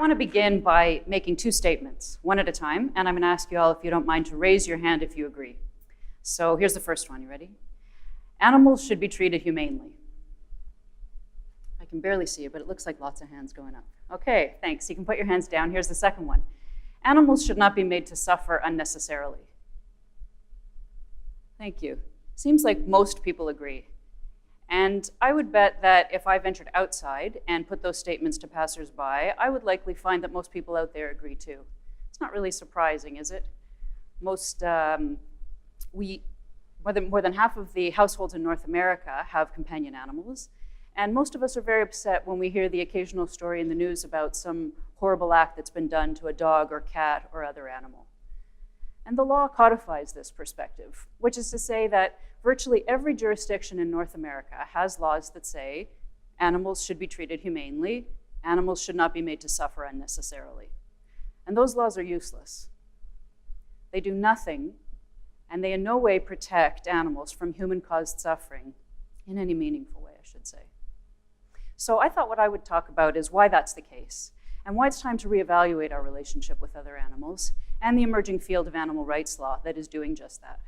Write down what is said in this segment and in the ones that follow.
want to begin by making two statements, one at a time, and I'm going to ask you all, if you don't mind, to raise your hand if you agree. So here's the first one. You ready? Animals should be treated humanely. I can barely see you, but it looks like lots of hands going up. Okay, thanks. You can put your hands down. Here's the second one. Animals should not be made to suffer unnecessarily. Thank you. Seems like most people agree. And I would bet that if I ventured outside and put those statements to passersby, I would likely find that most people out there agree too. It's not really surprising, is it? More than half of the households in North America have companion animals, and most of us are very upset when we hear the occasional story in the news about some horrible act that's been done to a dog or cat or other animal. And the law codifies this perspective, which is to say that virtually every jurisdiction in North America has laws that say animals should be treated humanely, animals should not be made to suffer unnecessarily. And those laws are useless. They do nothing, and they in no way protect animals from human-caused suffering in any meaningful way, I should say. So I thought what I would talk about is why that's the case, and why it's time to reevaluate our relationship with other animals, and the emerging field of animal rights law that is doing just that.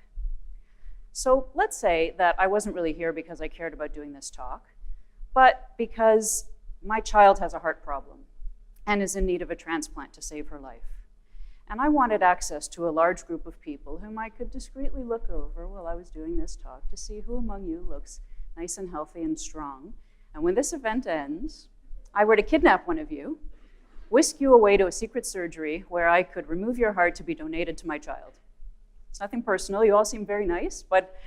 So let's say that I wasn't really here because I cared about doing this talk, but because my child has a heart problem and is in need of a transplant to save her life. And I wanted access to a large group of people whom I could discreetly look over while I was doing this talk to see who among you looks nice and healthy and strong. And when this event ends, I were to kidnap one of you, whisk you away to a secret surgery where I could remove your heart to be donated to my child. It's nothing personal. You all seem very nice, but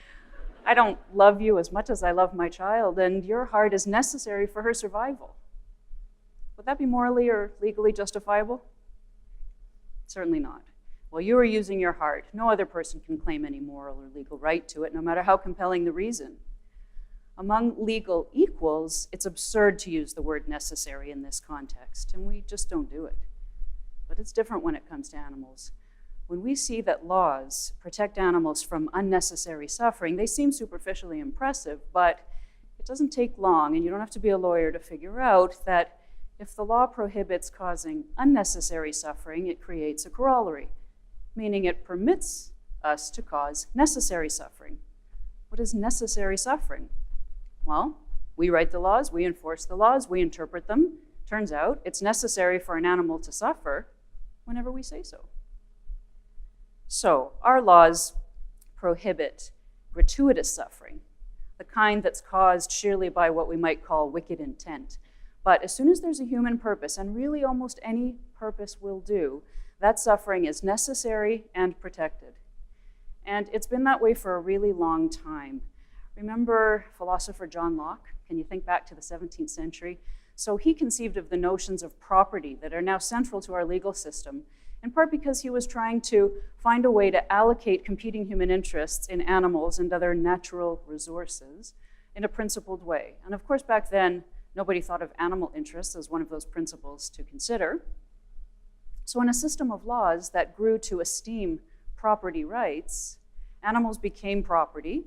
I don't love you as much as I love my child, and your heart is necessary for her survival. Would that be morally or legally justifiable? Certainly not. While you are using your heart, no other person can claim any moral or legal right to it, no matter how compelling the reason. Among legal equals, it's absurd to use the word necessary in this context, and we just don't do it. But it's different when it comes to animals. When we see that laws protect animals from unnecessary suffering, they seem superficially impressive, but it doesn't take long, and you don't have to be a lawyer to figure out that if the law prohibits causing unnecessary suffering, it creates a corollary, meaning it permits us to cause necessary suffering. What is necessary suffering? Well, we write the laws, we enforce the laws, we interpret them. Turns out it's necessary for an animal to suffer whenever we say so. So our laws prohibit gratuitous suffering, the kind that's caused sheerly by what we might call wicked intent. But as soon as there's a human purpose, and really almost any purpose will do, that suffering is necessary and protected. And it's been that way for a really long time. Remember philosopher John Locke? Can you think back to the 17th century? So he conceived of the notions of property that are now central to our legal system, in part because he was trying to find a way to allocate competing human interests in animals and other natural resources in a principled way. And of course, back then, nobody thought of animal interests as one of those principles to consider. So in a system of laws that grew to esteem property rights, animals became property,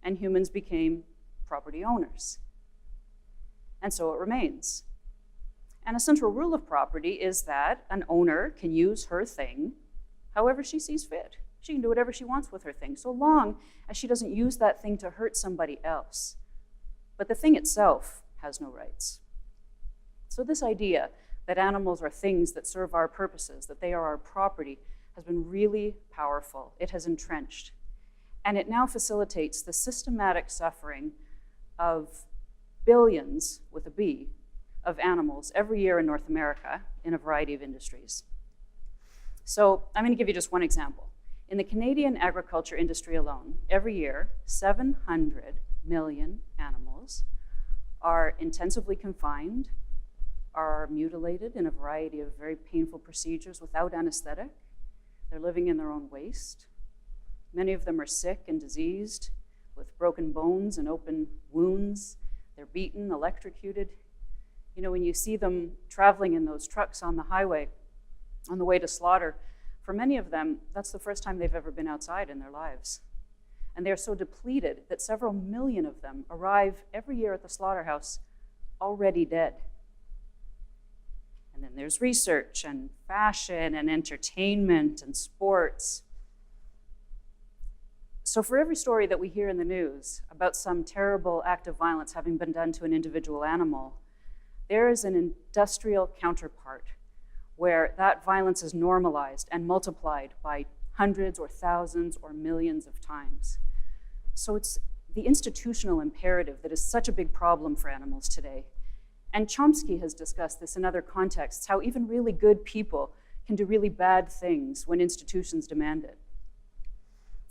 and humans became property owners. And so it remains. And a central rule of property is that an owner can use her thing however she sees fit. She can do whatever she wants with her thing, so long as she doesn't use that thing to hurt somebody else. But the thing itself has no rights. So this idea that animals are things that serve our purposes, that they are our property, has been really powerful. It has entrenched. And it now facilitates the systematic suffering of billions, with a B, of animals every year in North America in a variety of industries. So I'm going to give you just one example. In the Canadian agriculture industry alone, every year, 700 million animals are intensively confined, are mutilated in a variety of very painful procedures without anesthetic. They're living in their own waste. Many of them are sick and diseased with broken bones and open wounds. They're beaten, electrocuted. You know, when you see them traveling in those trucks on the highway on the way to slaughter, for many of them, that's the first time they've ever been outside in their lives. And they're so depleted that several million of them arrive every year at the slaughterhouse already dead. And then there's research and fashion and entertainment and sports. So for every story that we hear in the news about some terrible act of violence having been done to an individual animal, there is an industrial counterpart where that violence is normalized and multiplied by hundreds or thousands or millions of times. So it's the institutional imperative that is such a big problem for animals today. And Chomsky has discussed this in other contexts, how even really good people can do really bad things when institutions demand it.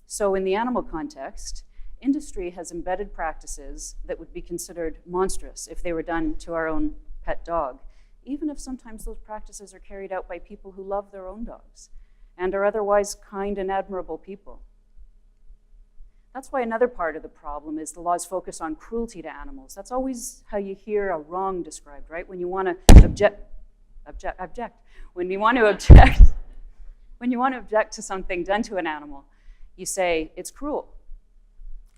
So in the animal context, industry has embedded practices that would be considered monstrous if they were done to our own pet dog, even if sometimes those practices are carried out by people who love their own dogs and are otherwise kind and admirable people. That's why another part of the problem is the law's focus on cruelty to animals. That's always how you hear a wrong described, right? When you want to object, when you want to object to something done to an animal, you say it's cruel.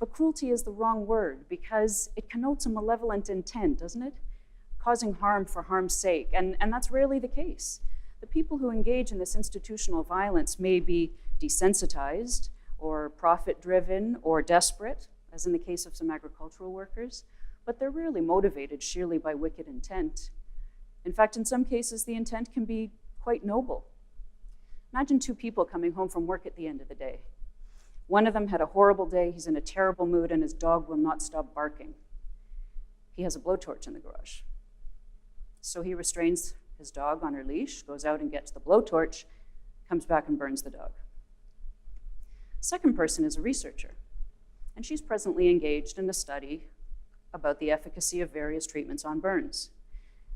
But cruelty is the wrong word because it connotes a malevolent intent, doesn't it? Causing harm for harm's sake, and that's rarely the case. The people who engage in this institutional violence may be desensitized or profit-driven or desperate, as in the case of some agricultural workers, but they're rarely motivated sheerly by wicked intent. In fact, in some cases, the intent can be quite noble. Imagine two people coming home from work at the end of the day. One of them had a horrible day, he's in a terrible mood, and his dog will not stop barking. He has a blowtorch in the garage. So he restrains his dog on her leash, goes out and gets the blowtorch, comes back and burns the dog. Second person is a researcher, and she's presently engaged in a study about the efficacy of various treatments on burns.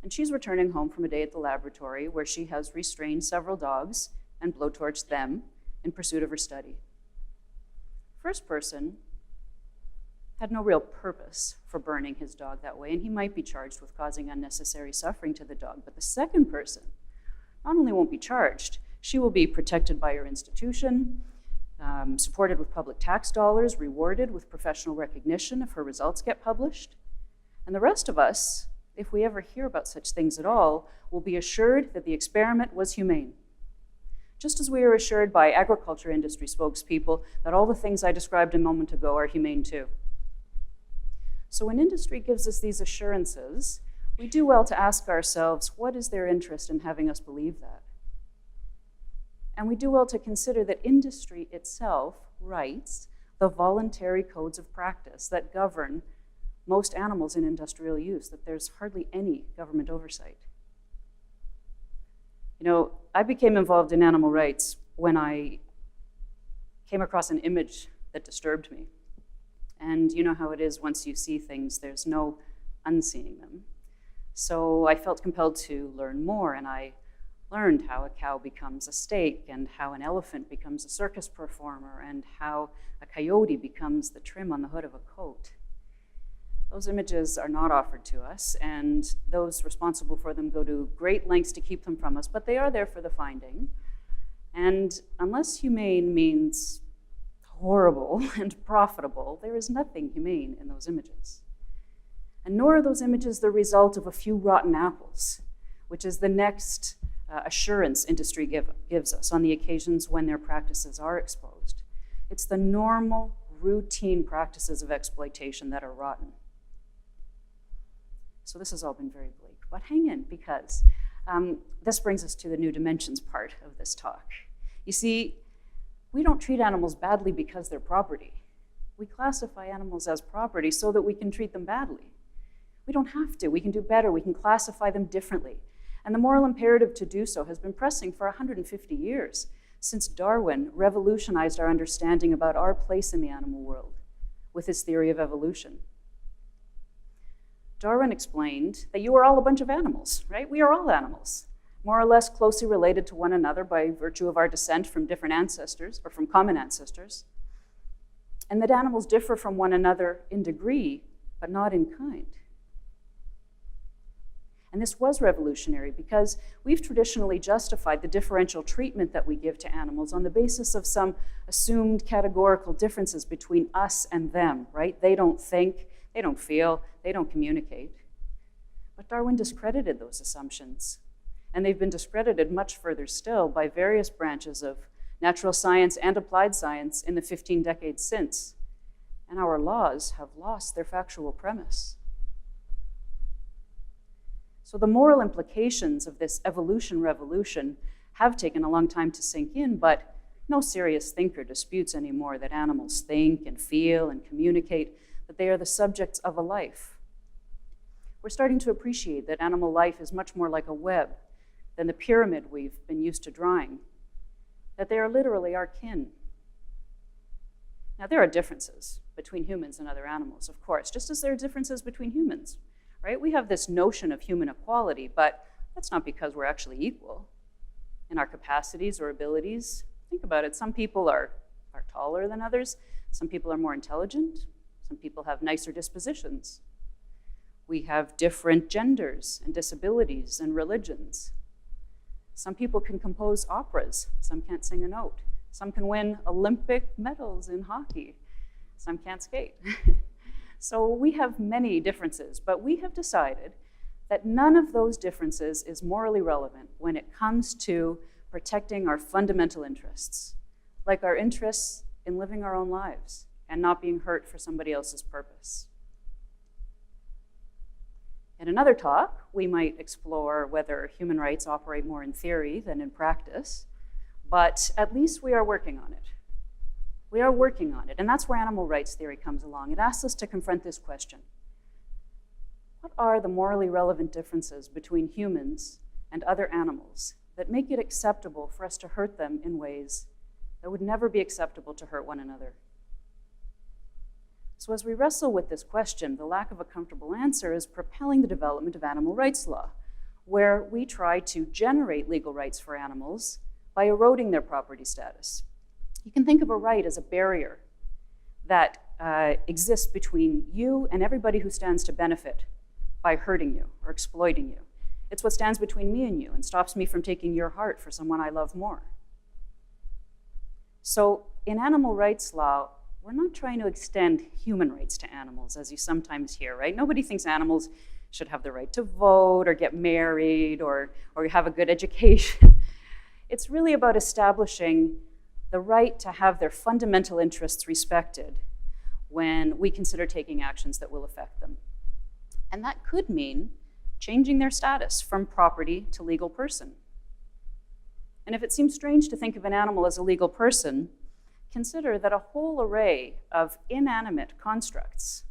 And she's returning home from a day at the laboratory where she has restrained several dogs and blowtorched them in pursuit of her study. First person had no real purpose for burning his dog that way, and he might be charged with causing unnecessary suffering to the dog. But the second person not only won't be charged, she will be protected by her institution, supported with public tax dollars, rewarded with professional recognition if her results get published. And the rest of us, if we ever hear about such things at all, will be assured that the experiment was humane. Just as we are assured by agriculture industry spokespeople that all the things I described a moment ago are humane too. So when industry gives us these assurances, we do well to ask ourselves, what is their interest in having us believe that? And we do well to consider that industry itself writes the voluntary codes of practice that govern most animals in industrial use, that there's hardly any government oversight. You know, I became involved in animal rights when I came across an image that disturbed me. And you know how it is once you see things, there's no unseeing them. So I felt compelled to learn more, and I learned how a cow becomes a steak, and how an elephant becomes a circus performer, and how a coyote becomes the trim on the hood of a coat. Those images are not offered to us, and those responsible for them go to great lengths to keep them from us, but they are there for the finding. And unless humane means horrible and profitable, there is nothing humane in those images. And nor are those images the result of a few rotten apples, which is the next assurance industry gives us on the occasions when their practices are exposed. It's the normal, routine practices of exploitation that are rotten. So this has all been very bleak, but hang in, because this brings us to the new dimensions part of this talk. You see, we don't treat animals badly because they're property. We classify animals as property so that we can treat them badly. We don't have to. We can do better. We can classify them differently. And the moral imperative to do so has been pressing for 150 years, since Darwin revolutionized our understanding about our place in the animal world with his theory of evolution. Darwin explained that you are all a bunch of animals, right? We are all animals, more or less closely related to one another by virtue of our descent from different ancestors, or from common ancestors, and that animals differ from one another in degree, but not in kind. And this was revolutionary because we've traditionally justified the differential treatment that we give to animals on the basis of some assumed categorical differences between us and them, right? They don't think, they don't feel, they don't communicate. But Darwin discredited those assumptions. And they've been discredited much further still by various branches of natural science and applied science in the 15 decades since. And our laws have lost their factual premise. So the moral implications of this evolution revolution have taken a long time to sink in, but no serious thinker disputes anymore that animals think and feel and communicate, that they are the subjects of a life. We're starting to appreciate that animal life is much more like a web than the pyramid we've been used to drawing, that they are literally our kin. Now, there are differences between humans and other animals, of course, just as there are differences between humans, right? We have this notion of human equality, but that's not because we're actually equal in our capacities or abilities. Think about it. Some people are taller than others. Some people are more intelligent. Some people have nicer dispositions. We have different genders and disabilities and religions. Some people can compose operas. Some can't sing a note. Some can win Olympic medals in hockey. Some can't skate. So we have many differences, but we have decided that none of those differences is morally relevant when it comes to protecting our fundamental interests, like our interests in living our own lives and not being hurt for somebody else's purpose. In another talk, we might explore whether human rights operate more in theory than in practice, but at least we are working on it. We are working on it, and that's where animal rights theory comes along. It asks us to confront this question. What are the morally relevant differences between humans and other animals that make it acceptable for us to hurt them in ways that would never be acceptable to hurt one another? So as we wrestle with this question, the lack of a comfortable answer is propelling the development of animal rights law, where we try to generate legal rights for animals by eroding their property status. You can think of a right as a barrier that exists between you and everybody who stands to benefit by hurting you or exploiting you. It's what stands between me and you and stops me from taking your heart for someone I love more. So in animal rights law, we're not trying to extend human rights to animals, as you sometimes hear, right? Nobody thinks animals should have the right to vote or get married or have a good education. It's really about establishing the right to have their fundamental interests respected when we consider taking actions that will affect them. And that could mean changing their status from property to legal person. And if it seems strange to think of an animal as a legal person, consider that a whole array of inanimate constructs,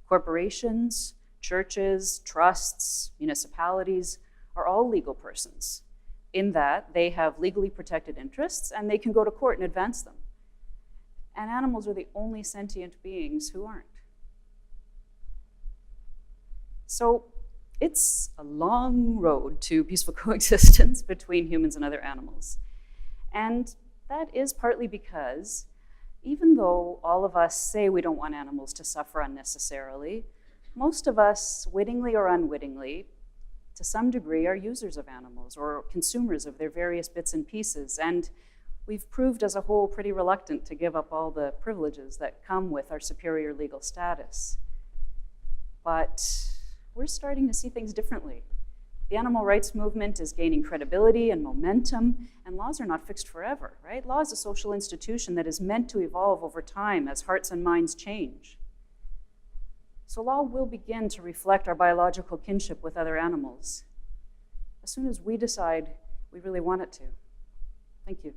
corporations, churches, trusts, municipalities, are all legal persons, in that they have legally protected interests and they can go to court and advance them. And animals are the only sentient beings who aren't. So it's a long road to peaceful coexistence between humans and other animals. And that is partly because even though all of us say we don't want animals to suffer unnecessarily, most of us, wittingly or unwittingly, to some degree, are users of animals or consumers of their various bits and pieces. And we've proved as a whole pretty reluctant to give up all the privileges that come with our superior legal status. But we're starting to see things differently. The animal rights movement is gaining credibility and momentum, and laws are not fixed forever, right? Law is a social institution that is meant to evolve over time as hearts and minds change. So law will begin to reflect our biological kinship with other animals as soon as we decide we really want it to. Thank you.